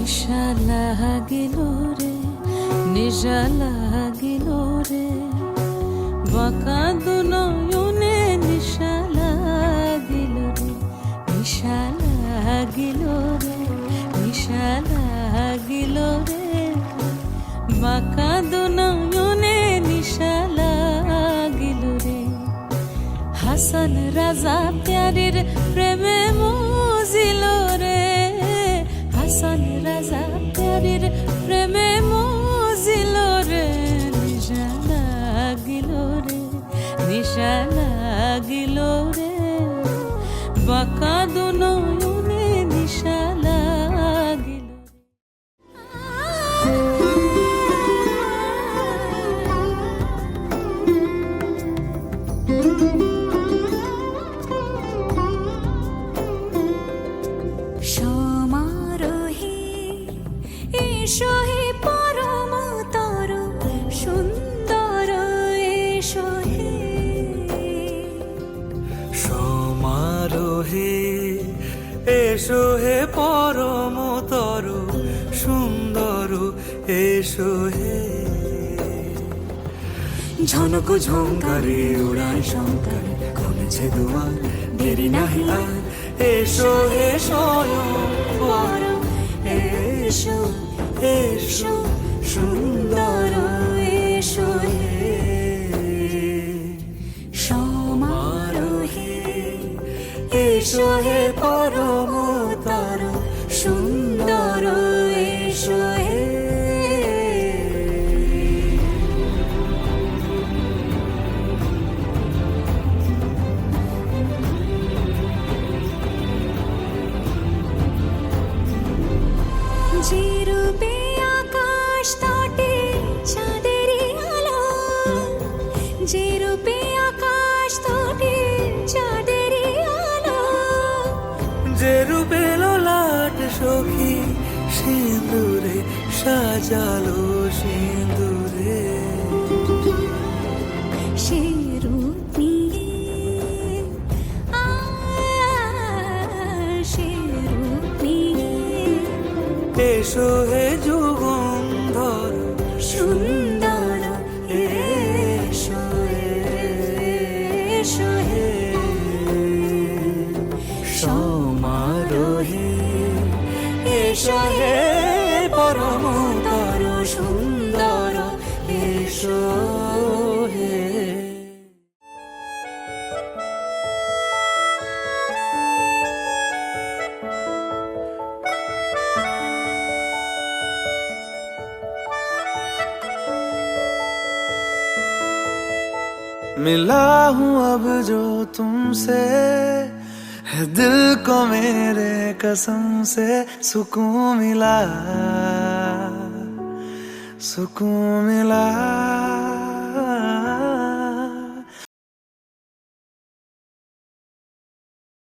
নিশা লাগিল রে, নিশা লাগিল রে, বাঁকা দু নয়নে নিশা লাগিল রে, নিশা লাগিল রে, নিশা লাগিল রে, বাঁকা দু নয়নে নিশা লাগিল রে। হাসান রাজা প্যারির প্রেমে মজিল রে, হাসান রাজা প্যারির প্রেমে মজিল রে, নিশা লাগিল রে, নিশা লাগিল রে, বাঁকা দু নয়নে নিশা লাগিল সমারোহে এসো হে পরম তর সুন্দর এসো হে, সমারোহে এসো হে পরমতর সুন্দর এসো হে। ঝনক ঝঙ্কারে উড়ায় শঙ্কার খুলেছে দুয়ার, দেরি নাহি আর এসো হে স্বয়ং বর, এসো এসো সুন্দর এসো হে। সমারোহে এসো হে পরমতর সুন্দর এসো হে। যে রূপে আকাশ তটে চাঁদেরই আলো, যে রূপে আকাশ তটে চাঁদেরই আলো, যে রূপে ললাট সখী সিঁদুরে সাজালো সিঁদুরে, সে রূপ নিয়ে সে রূপ নিয়ে এসো হে যুগন্ধর সুন্দর এসো এসো হে। সমারোহে এসো হে পরমতর সুন্দর এসো হে। मिला हूँ अब जो तुमसे, है दिल को मेरे कसम से सुकून मिला, सुकून मिला।